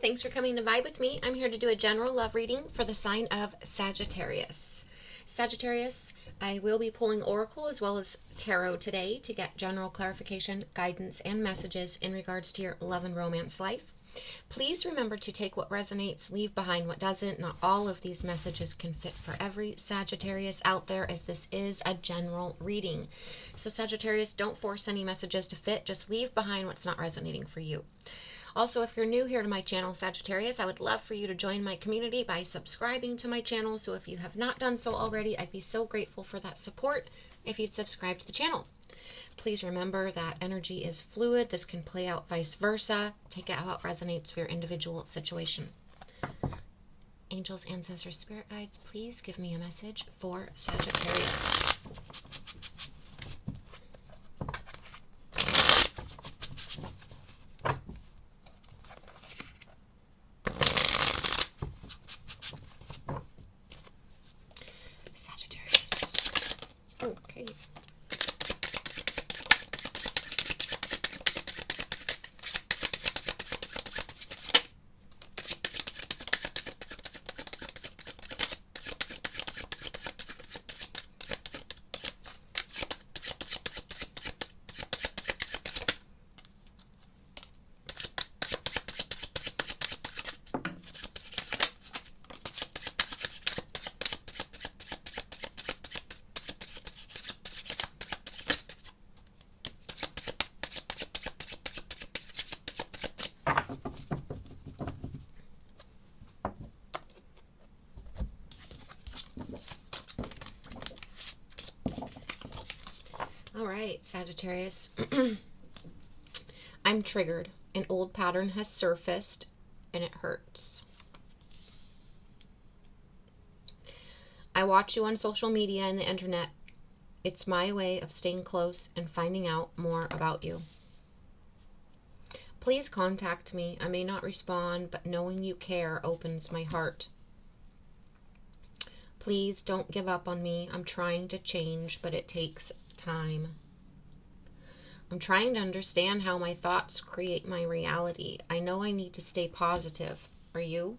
Thanks for coming to vibe with me. I'm here to do a general love reading for the sign of Sagittarius. Sagittarius, I will be pulling Oracle as well as Tarot today to get general clarification, guidance, and messages in regards to your love and romance life. Please remember to take what resonates, leave behind what doesn't. Not all of these messages can fit for every Sagittarius out there, as this is a general reading. So Sagittarius, don't force any messages to fit. Just leave behind what's not resonating for you. Also, if you're new here to my channel, Sagittarius, I would love for you to join my community by subscribing to my channel. So if you have not done so already, I'd be so grateful for that support if you'd subscribe to the channel. Please remember that energy is fluid. This can play out vice versa. Take it how it resonates for your individual situation. Angels, ancestors, spirit guides, please give me a message for Sagittarius. Sagittarius. Okay. All right, Sagittarius. I'm triggered. An old pattern has surfaced and it hurts. I watch you on social media and the internet. It's my way of staying close and finding out more about you. Please contact me. I may not respond, but knowing you care opens my heart. Please don't give up on me. I'm trying to change, but it takes time. I'm trying to understand how my thoughts create my reality. I know I need to stay positive. Are you?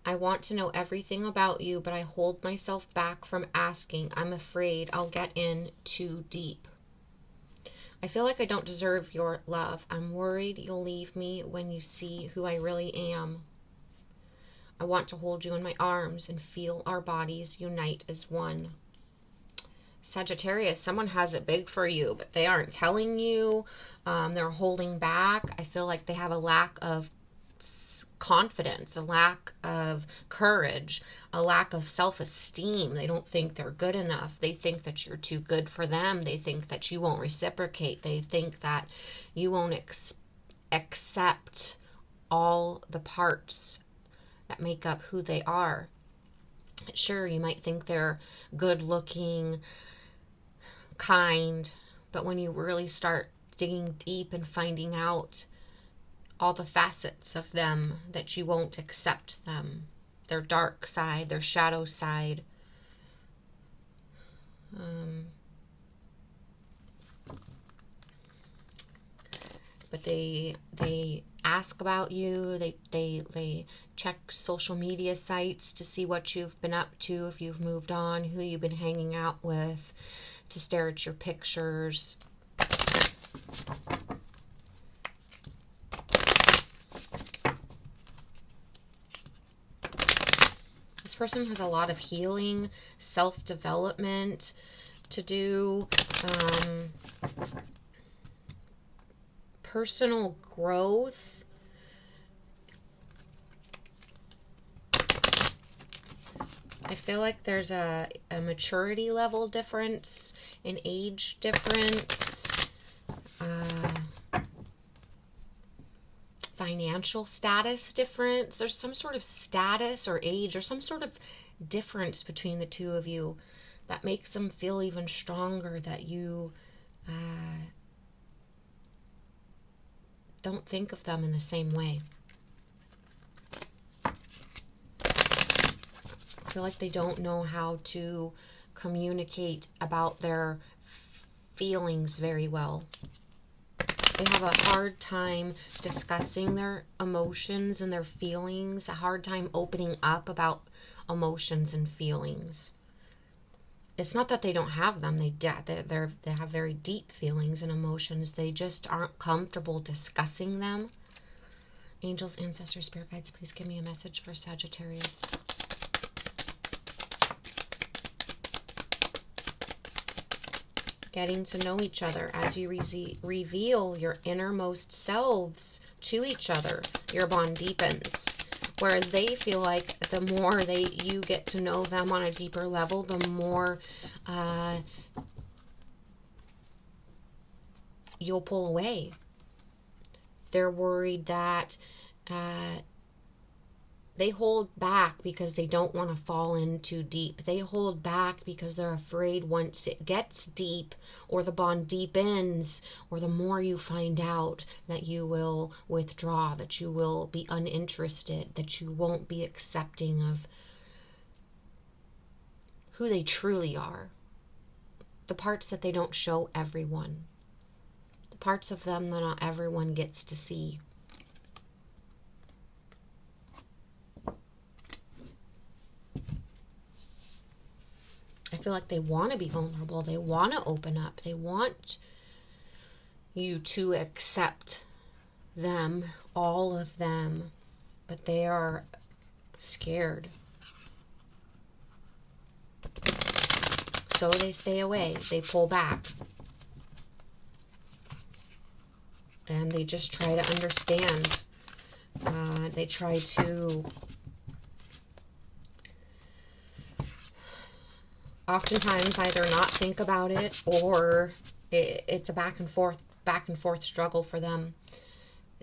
I want to know everything about you, but I hold myself back from asking. I'm afraid I'll get in too deep. I feel like I don't deserve your love. I'm worried you'll leave me when you see who I really am. I want to hold you in my arms and feel our bodies unite as one. Sagittarius, someone has it big for you, but they aren't telling you. They're holding back. I feel like they have a lack of confidence, a lack of courage, a lack of self-esteem. They don't think they're good enough. They think that you're too good for them. They think that you won't reciprocate. They think that you won't accept all the parts that make up who they are. Sure, you might think they're good looking, kind, but when you really start digging deep and finding out all the facets of them, that you won't accept them, their dark side, their shadow side. But they ask about you. They check social media sites to see what you've been up to, if you've moved on, who you've been hanging out with, to stare at your pictures. This person has a lot of healing, self-development to do, personal growth. I feel like there's a maturity level difference, an age difference, financial status difference. There's some sort of status or age or some sort of difference between the two of you that makes them feel even stronger, that you don't think of them in the same way. I feel like they don't know how to communicate about their feelings very well. They have a hard time discussing their emotions and their feelings, a hard time opening up about emotions and feelings. It's not that they don't have them. They have very deep feelings and emotions. They just aren't comfortable discussing them. Angels, ancestors, spirit guides, please give me a message for Sagittarius. Getting to know each other as you reveal your innermost selves to each other. Your bond deepens. Whereas they feel like the more you get to know them on a deeper level, the more you'll pull away. They're worried that they hold back because they don't want to fall in too deep. They hold back because they're afraid once it gets deep, or the bond deepens, or the more you find out, that you will withdraw, that you will be uninterested, that you won't be accepting of who they truly are. The parts that they don't show everyone. The parts of them that not everyone gets to see. I feel like they want to be vulnerable. They want to open up. They want you to accept them, all of them, but they are scared. So they stay away. They pull back. And they just try to understand. They try to oftentimes either not think about it, or it's a back and forth struggle for them.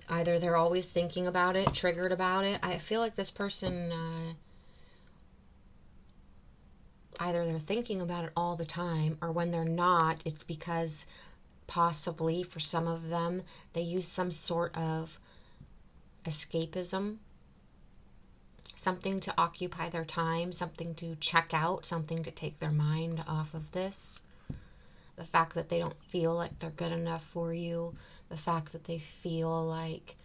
Either they're always thinking about it, triggered about it. I feel like this person, either they're thinking about it all the time, or when they're not, it's because possibly for some of them, they use some sort of escapism. Something to occupy their time, something to check out, something to take their mind off of this. The fact that they don't feel like they're good enough for you. The fact that they feel like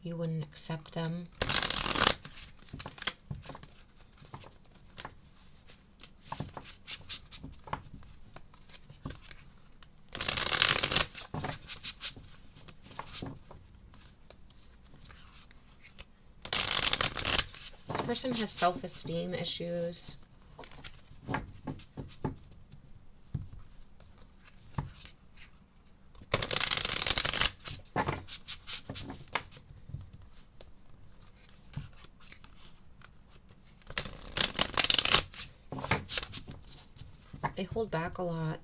you wouldn't accept them. This person has self-esteem issues. They hold back a lot.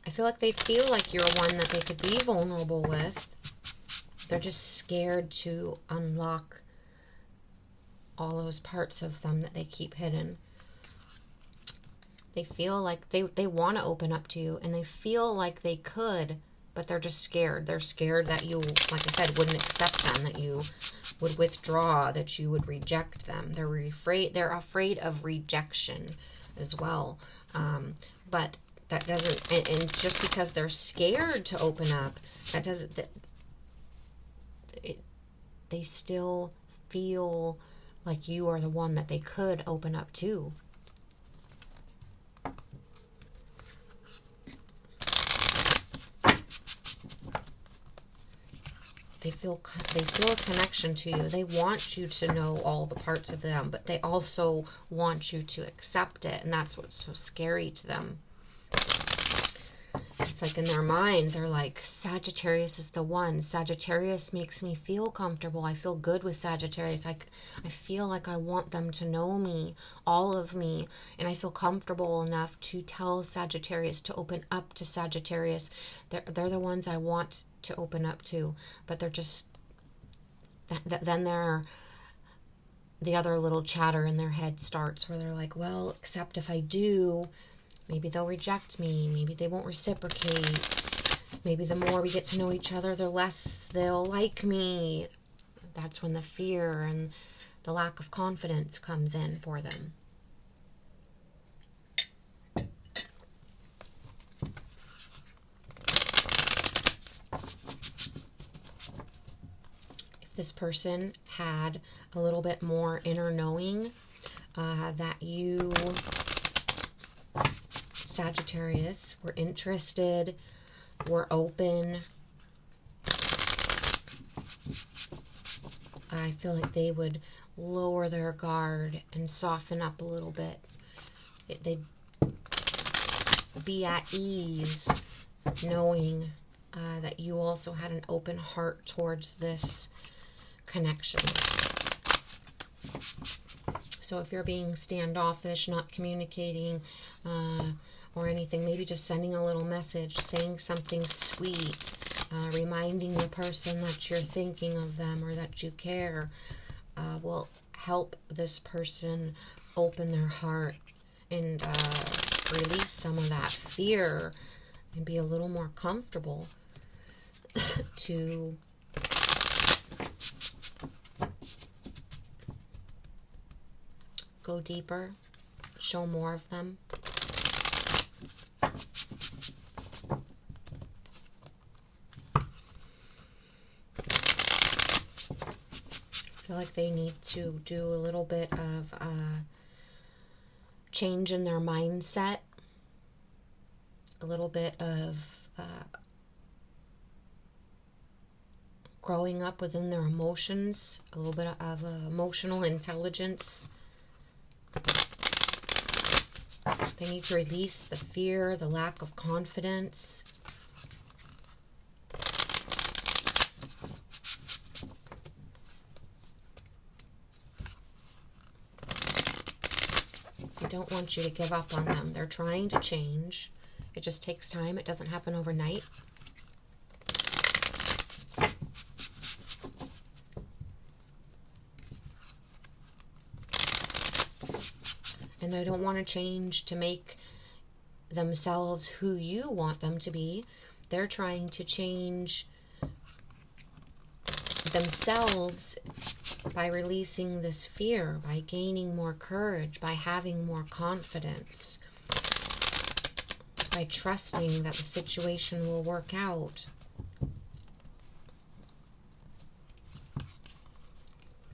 I feel like they feel like you're one that they could be vulnerable with. They're just scared to unlock all those parts of them that they keep hidden. They feel like they want to open up to you, and they feel like they could, but they're just scared. They're scared that you, like I said, wouldn't accept them, that you would withdraw, that you would reject them. They're afraid of rejection as well. But that doesn't, and just because they're scared to open up, that doesn't, they still feel like you are the one that they could open up to. They feel a connection to you. They want you to know all the parts of them, but they also want you to accept it, and that's what's so scary to them. It's like in their mind, they're like, Sagittarius is the one. Sagittarius makes me feel comfortable. I feel good with Sagittarius. I feel like I want them to know me, all of me, and I feel comfortable enough to tell Sagittarius to open up to Sagittarius. They're the ones I want to open up to, but they're just, then they're the other little chatter in their head starts where they're like, well, except if I do, maybe they'll reject me. Maybe they won't reciprocate. Maybe the more we get to know each other, the less they'll like me. That's when the fear and the lack of confidence comes in for them. If this person had a little bit more inner knowing that you, Sagittarius, were interested, were open, I feel like they would lower their guard and soften up a little bit. They'd be at ease knowing that you also had an open heart towards this connection. So if you're being standoffish, not communicating, or anything, maybe just sending a little message, saying something sweet, reminding the person that you're thinking of them or that you care, will help this person open their heart and release some of that fear and be a little more comfortable to go deeper, show more of them. I feel like they need to do a little bit of change in their mindset, a little bit of growing up within their emotions, a little bit of emotional intelligence. They need to release the fear, the lack of confidence. I don't want you to give up on them. They're trying to change. It just takes time. It doesn't happen overnight. And they don't want to change to make themselves who you want them to be. They're trying to change themselves by releasing this fear, by gaining more courage, by having more confidence, by trusting that the situation will work out,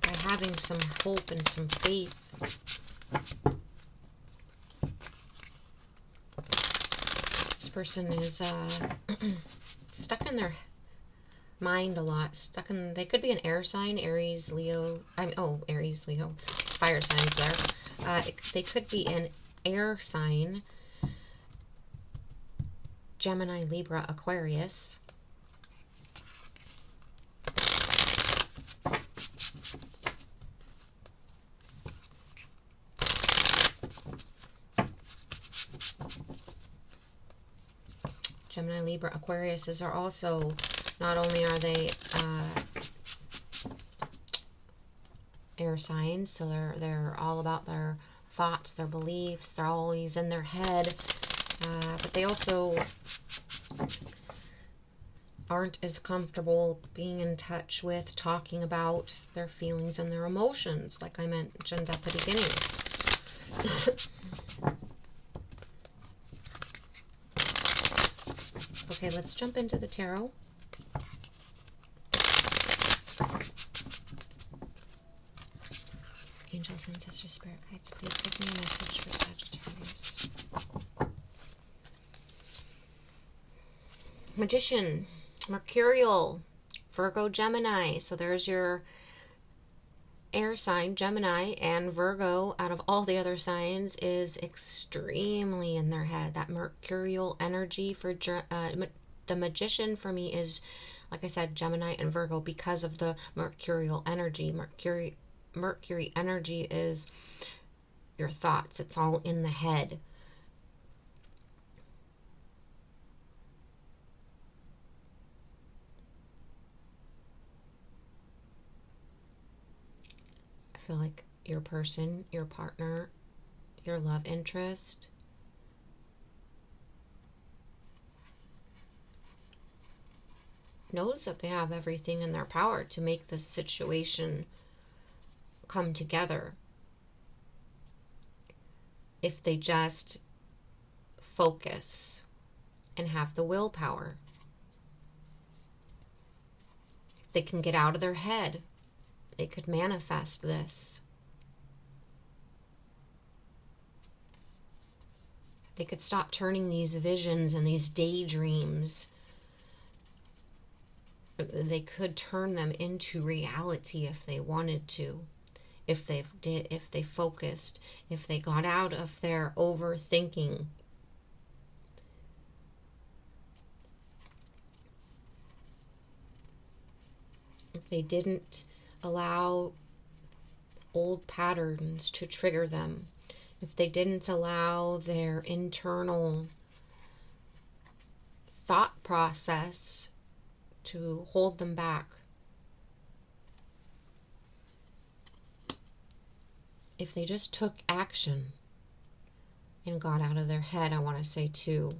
by having some hope and some faith. This person is stuck in their mind a lot, they could be an air sign, Aries, Leo, Aries, Leo, fire signs there. They could be an air sign, Gemini, Libra, Aquarius. Gemini, Libra, Aquariuses are also, not only are they air signs, so they're all about their thoughts, their beliefs, they're always in their head, but they also aren't as comfortable being in touch with talking about their feelings and their emotions, like I mentioned at the beginning. Okay, let's jump into the tarot. Angels, ancestors, spirit guides, please give me a message for Sagittarius. Magician, Mercurial, Virgo, Gemini. So there's your air sign, Gemini, and Virgo, out of all the other signs, is extremely in their head. That Mercurial energy for the Magician for me is, like I said, Gemini and Virgo, because of the Mercurial energy. Mercury energy is your thoughts. It's all in the head. I feel like your person, your partner, your love interest, knows that they have everything in their power to make this situation come together if they just focus and have the willpower. If they can get out of their head, they could manifest this. They could stop turning these visions and these daydreams. They could turn them into reality if they wanted to. If they focused, if they got out of their overthinking. If they didn't allow old patterns to trigger them. If they didn't allow their internal thought process to hold them back. If they just took action and got out of their head, I want to say too.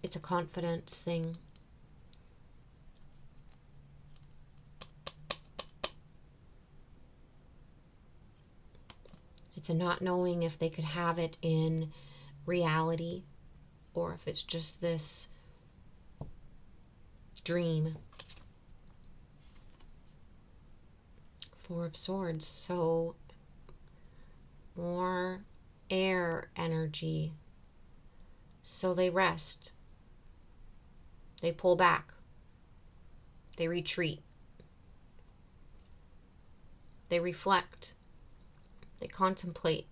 It's a confidence thing. It's a not knowing if they could have it in reality or if it's just this dream. Four of Swords, so more air energy. So they rest. They pull back. They retreat. They reflect. They contemplate.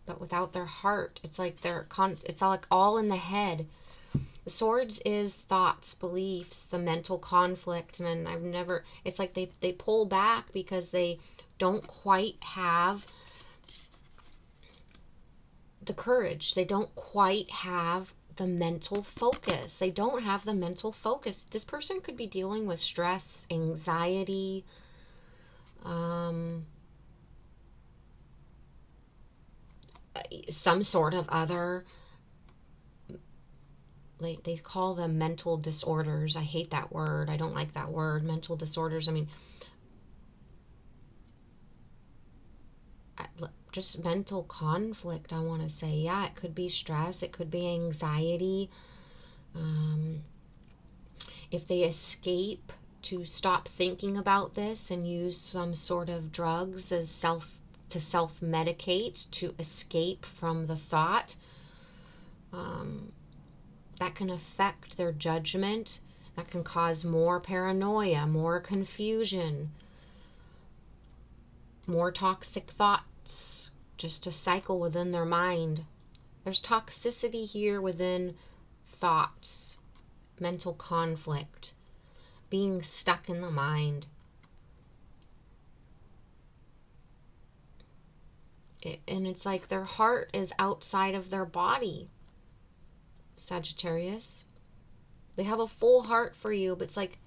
But without their heart, it's like it's all in the head. The Swords is thoughts, beliefs, the mental conflict, and it's like they pull back because they don't quite have the courage. They don't quite have the mental focus. They don't have the mental focus. This person could be dealing with stress, anxiety, some sort of other, like they call them mental disorders. I hate that word. I don't like that word, mental disorders. I mean, just mental conflict, I want to say. Yeah, it could be stress. It could be anxiety. If they escape to stop thinking about this and use some sort of drugs as self-medicate to escape from the thought, that can affect their judgment. That can cause more paranoia, more confusion, more toxic thoughts, just to cycle within their mind. There's toxicity here within thoughts, mental conflict, being stuck in the mind. And it's like their heart is outside of their body, Sagittarius. They have a full heart for you, but it's like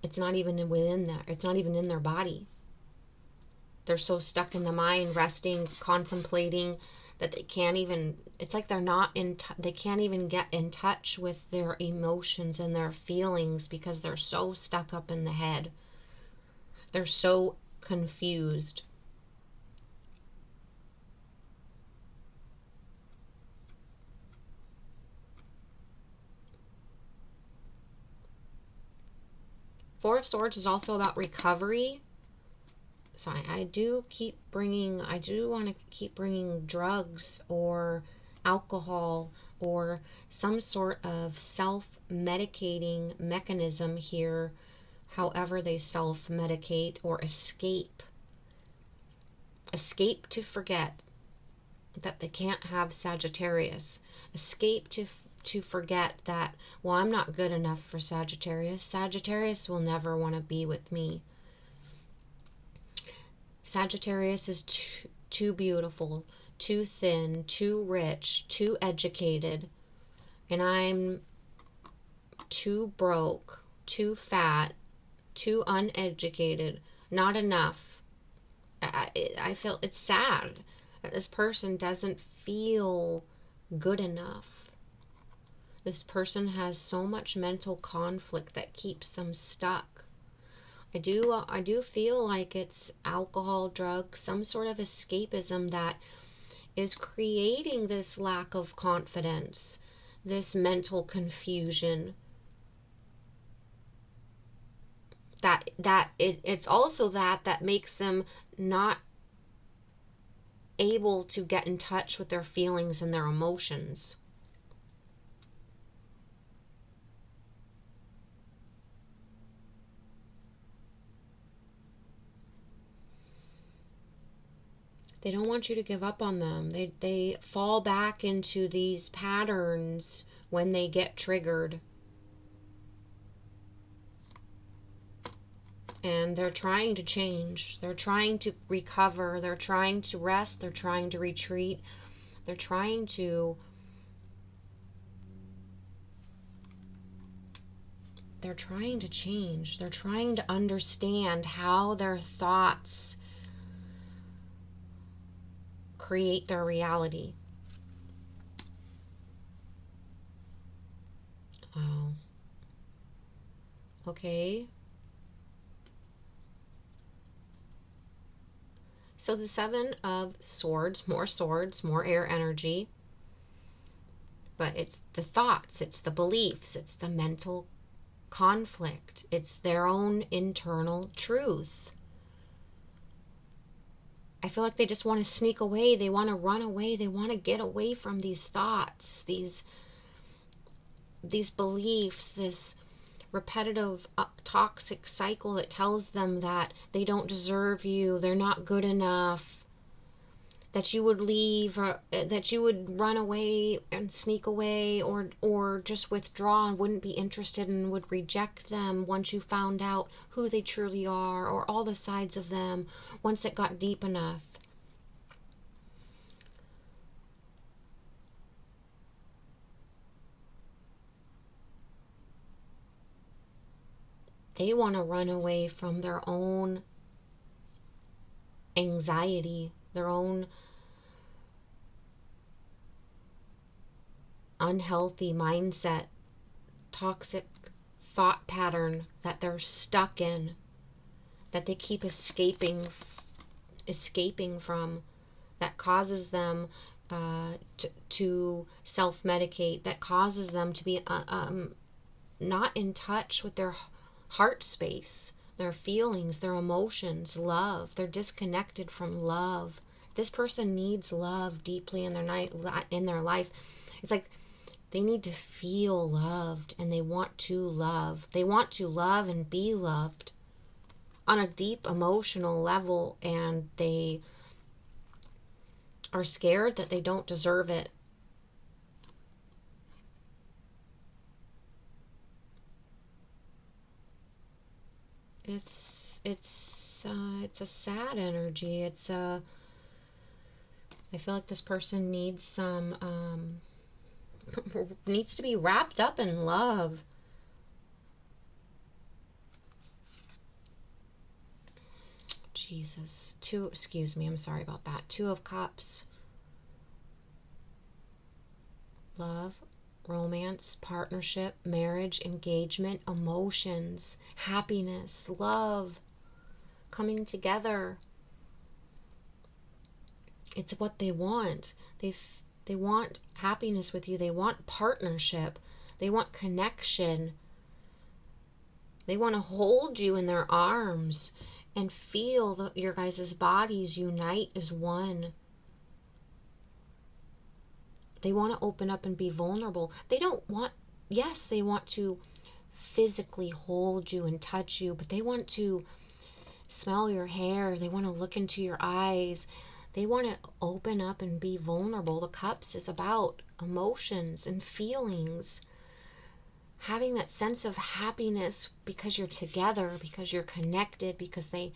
it's not even within there. It's not even in their body. They're so stuck in the mind, resting, contemplating, that they can't even, it's like they're not they can't even get in touch with their emotions and their feelings because they're so stuck up in the head. They're so confused. Four of Swords is also about recovery. So I do want to keep bringing drugs or alcohol or some sort of self-medicating mechanism here, however they self-medicate, or escape to forget that they can't have Sagittarius, escape to forget that, well, I'm not good enough for Sagittarius. Sagittarius will never want to be with me. Sagittarius is too beautiful, too thin, too rich, too educated, and I'm too broke, too fat, too uneducated, not enough. I feel it's sad that this person doesn't feel good enough. This person has so much mental conflict that keeps them stuck. I do feel like it's alcohol, drugs, some sort of escapism that is creating this lack of confidence, this mental confusion. It's also that makes them not able to get in touch with their feelings and their emotions. They don't want you to give up on them. They fall back into these patterns when they get triggered. And they're trying to change. They're trying to recover. They're trying to rest. They're trying to retreat. They're trying to change. They're trying to understand how their thoughts create their reality. Oh. Okay. So the Seven of Swords, more air energy. But it's the thoughts, it's the beliefs, it's the mental conflict. It's their own internal truth. I feel like they just want to sneak away. They want to run away. They want to get away from these thoughts, these beliefs, this repetitive toxic cycle that tells them that they don't deserve you, they're not good enough, that you would leave, or that you would run away and sneak away, or just withdraw and wouldn't be interested and would reject them once you found out who they truly are, or all the sides of them once it got deep enough. They want to run away from their own anxiety, their own unhealthy mindset, toxic thought pattern that they're stuck in, that they keep escaping from, that causes them to self-medicate, that causes them to be not in touch with their heart space, their feelings, their emotions, love. They're disconnected from love. This person needs love deeply in their life. It's like they need to feel loved, and they want to love. They want to love and be loved on a deep emotional level, and they are scared that they don't deserve it. It's a sad energy. I feel like this person needs needs to be wrapped up in love. Jesus. Excuse me, I'm sorry about that. 2 of Cups. Love, romance, partnership, marriage, engagement, emotions, happiness, love, coming together. It's what they want. They want happiness with you. They want partnership. They want connection. They want to hold you in their arms and feel your guys' bodies unite as one. They want to open up and be vulnerable. They want to physically hold you and touch you, but they want to smell your hair. They want to look into your eyes. They want to open up and be vulnerable. The Cups is about emotions and feelings. Having that sense of happiness because you're together, because you're connected, because they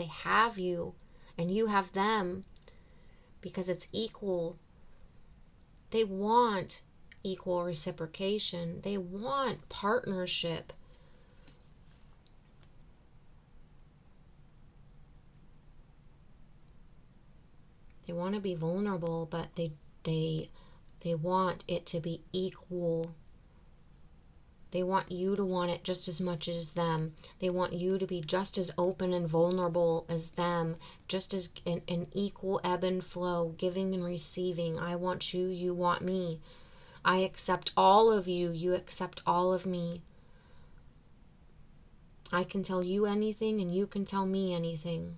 have you. and you have them, because it's equal. They want equal reciprocation. They want partnership. They want to be vulnerable, but they want it to be equal. They want you to want it just as much as them. They want you to be just as open and vulnerable as them, just as an equal ebb and flow, giving and receiving. I want you, you want me. I accept all of you, you accept all of me. I can tell you anything and you can tell me anything.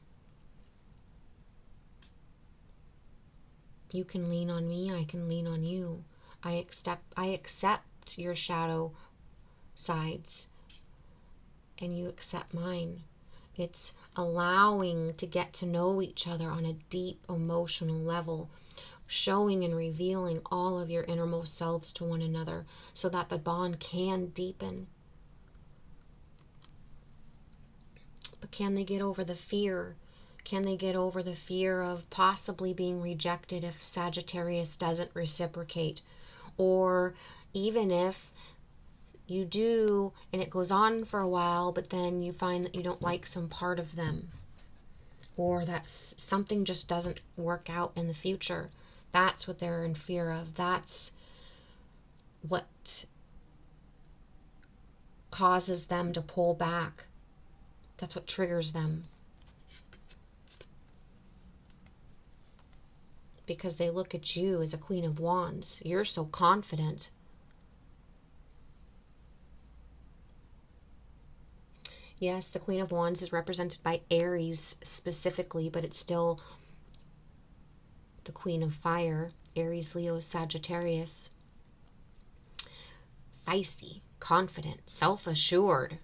You can lean on me, I can lean on you. I accept your shadow sides and you accept mine. It's allowing to get to know each other on a deep emotional level, showing and revealing all of your innermost selves to one another so that the bond can deepen. But can they get over the fear? Can they get over the fear of possibly being rejected if Sagittarius doesn't reciprocate? Or even if you do and it goes on for a while, but then you find that you don't like some part of them, or that something just doesn't work out in the future. That's what they're in fear of. That's what causes them to pull back. That's what triggers them. Because they look at you as a Queen of Wands. You're so confident. Yes, the Queen of Wands is represented by Aries specifically, but it's still the Queen of Fire. Aries, Leo, Sagittarius. Feisty, confident, self-assured.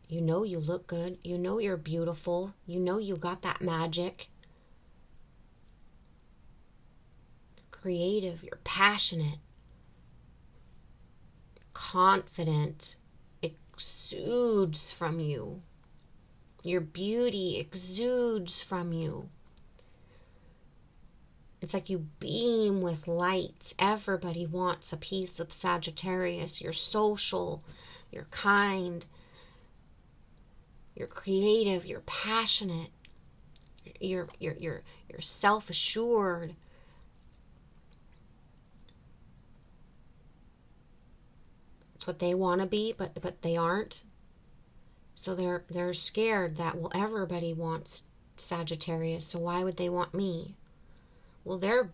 You know you look good. You know you're beautiful. You know you got that magic. You're creative. You're passionate. Confident. Exudes from you. Your beauty exudes from you. It's like you beam with light. Everybody wants a piece of Sagittarius. You're social. You're kind. You're creative, you're passionate, you're self-assured. It's what they want to be, but they aren't. So they're scared that, well, everybody wants Sagittarius, so why would they want me? Well, they're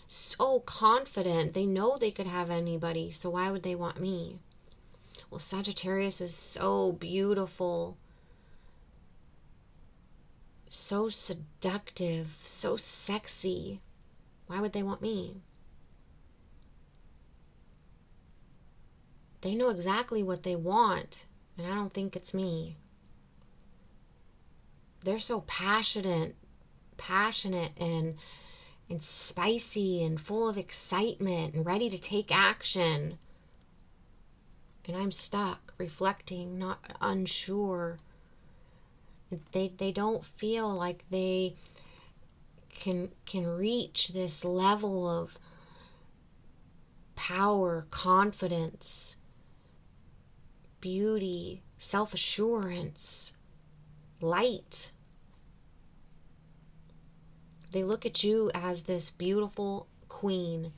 so confident. They know they could have anybody, so why would they want me? Well, Sagittarius is so beautiful, so seductive, so sexy. Why would they want me? They know exactly what they want, and I don't think it's me. They're so passionate and spicy and full of excitement and ready to take action. And I'm stuck, reflecting, not unsure. They don't feel like they can reach this level of power, confidence, beauty, self-assurance, light. They look at you as this beautiful queen.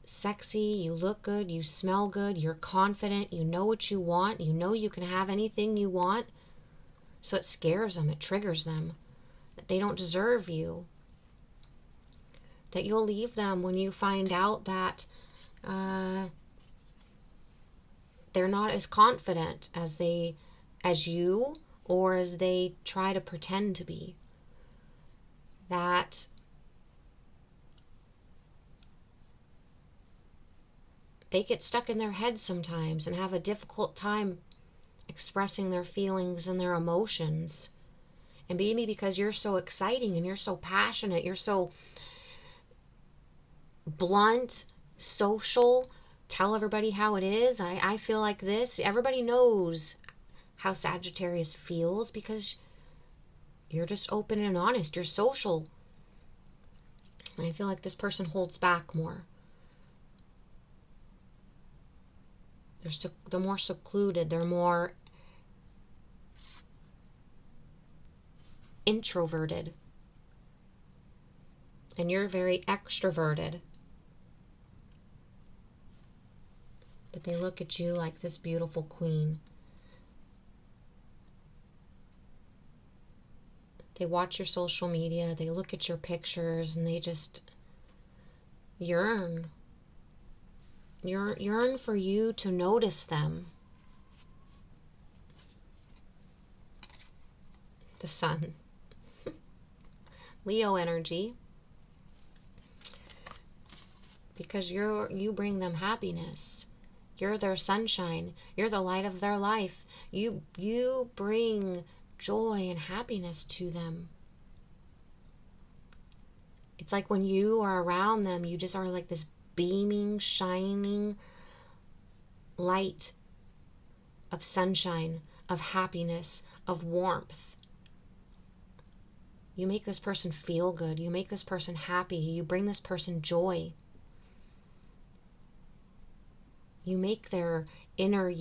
Sexy, you look good, you smell good, you're confident, you know what you want, you know you can have anything you want. So it scares them, it triggers them, that they don't deserve you. That you'll leave them when you find out that they're not as confident as you, or as they try to pretend to be. That they get stuck in their heads sometimes and have a difficult time expressing their feelings and their emotions. And maybe because you're so exciting and you're so passionate, you're so blunt, social, tell everybody how it is. I feel like this. Everybody knows how Sagittarius feels, because you're just open and honest. You're social. And I feel like this person holds back more. They're more secluded. They're more introverted. And you're very extroverted. But they look at you like this beautiful queen. They watch your social media, they look at your pictures, and they just yearn. Yearn for you to notice them. The sun. Leo energy. Because you bring them happiness. You're their sunshine. You're the light of their life. You bring joy and happiness to them. It's like when you are around them, you just are like this beaming, shining light of sunshine, of happiness, of warmth. You make this person feel good. You make this person happy. You bring this person joy. You make their inner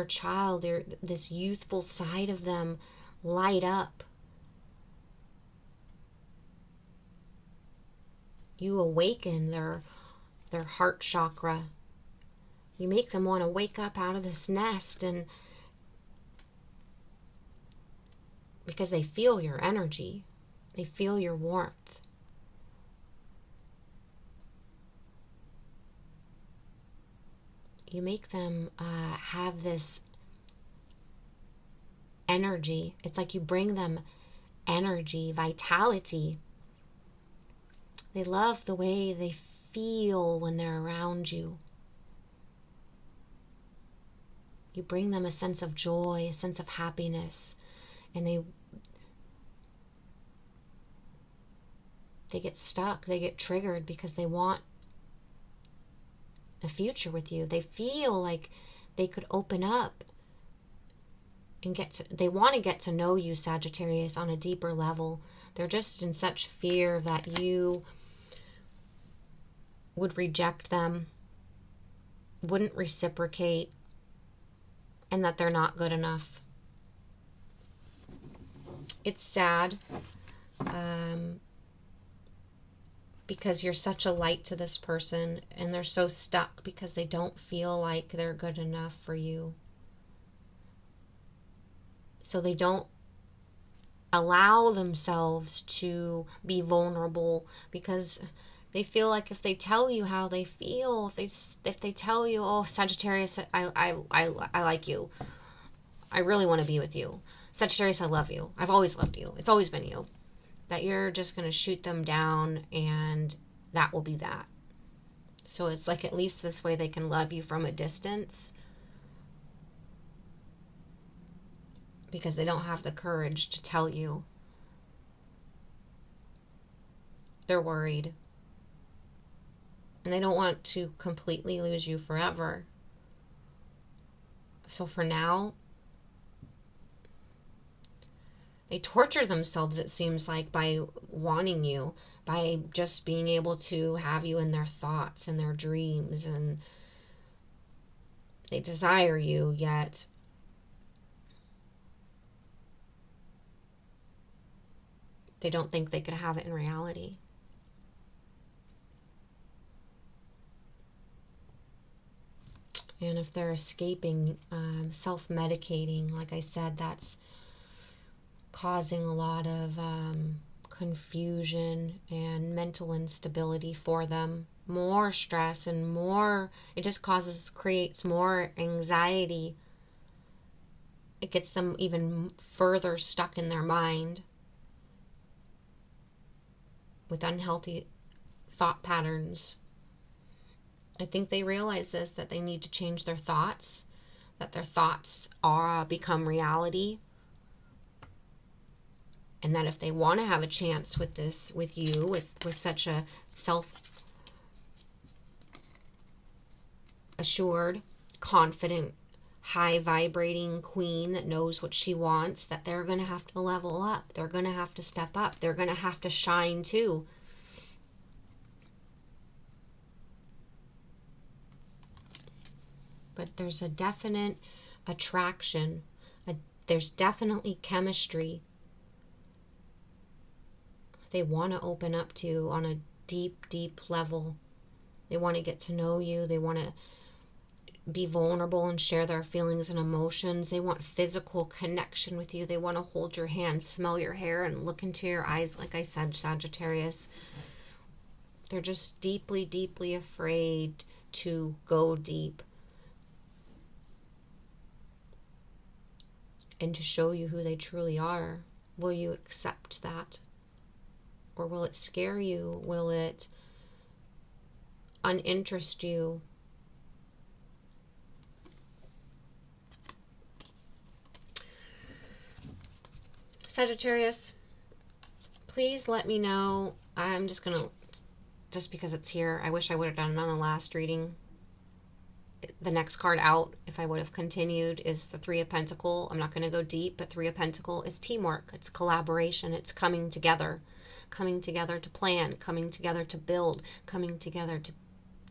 child, this youthful side of them light up. You awaken their heart chakra. You make them want to wake up out of this nest, and because they feel your energy, they feel your warmth. You make them have this energy. It's like you bring them energy, vitality. They love the way they feel when they're around you. You bring them a sense of joy, a sense of happiness, and they get stuck, they get triggered because they want a future with you. They feel like they could open up and they want to get to know you, Sagittarius, on a deeper level. They're just in such fear that you would reject them, wouldn't reciprocate, and that they're not good enough. It's sad. Because you're such a light to this person, and they're so stuck because they don't feel like they're good enough for you. So they don't allow themselves to be vulnerable, because they feel like if they tell you how they feel, if they tell you, oh, Sagittarius, I like you, I really want to be with you, Sagittarius, I love you, I've always loved you, it's always been you, that you're just going to shoot them down, and that will be that. So it's like, at least this way they can love you from a distance, because they don't have the courage to tell you. They're worried. And they don't want to completely lose you forever. So for now, they torture themselves, it seems like, by wanting you, by just being able to have you in their thoughts and their dreams, and they desire you, yet they don't think they could have it in reality. And if they're escaping, self-medicating, like I said, that's causing a lot of confusion and mental instability for them. More stress and more, it just creates more anxiety. It gets them even further stuck in their mind with unhealthy thought patterns. I think they realize this, that they need to change their thoughts, that their thoughts become reality, and that if they want to have a chance with this, with you, with such a self-assured, confident, high vibrating queen that knows what she wants, that they're going to have to level up. They're going to have to step up. They're going to have to shine too. But there's a definite attraction. There's definitely chemistry. They want to open up to on a deep, deep level. They want to get to know you. They want to be vulnerable and share their feelings and emotions. They want physical connection with you. They want to hold your hand, smell your hair, and look into your eyes. Like I said, Sagittarius, they're just deeply, deeply afraid to go deep and to show you who they truly are. Will you accept that? Or will it scare you? Will it uninterest you? Sagittarius, please let me know. I'm just going to, just because it's here, I wish I would have done it on the last reading. The next card out, if I would have continued, is the Three of Pentacles. I'm not going to go deep, but Three of Pentacles is teamwork. It's collaboration. It's coming together to plan, coming together to build, coming together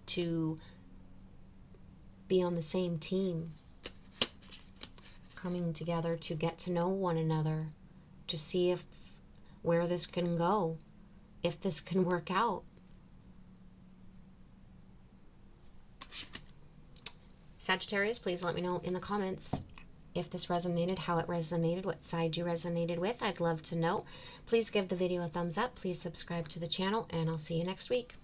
to be on the same team, coming together to get to know one another, to see where this can go, if this can work out. Sagittarius, please let me know in the comments if this resonated, how it resonated, what side you resonated with. I'd love to know. Please give the video a thumbs up. Please subscribe to the channel, and I'll see you next week.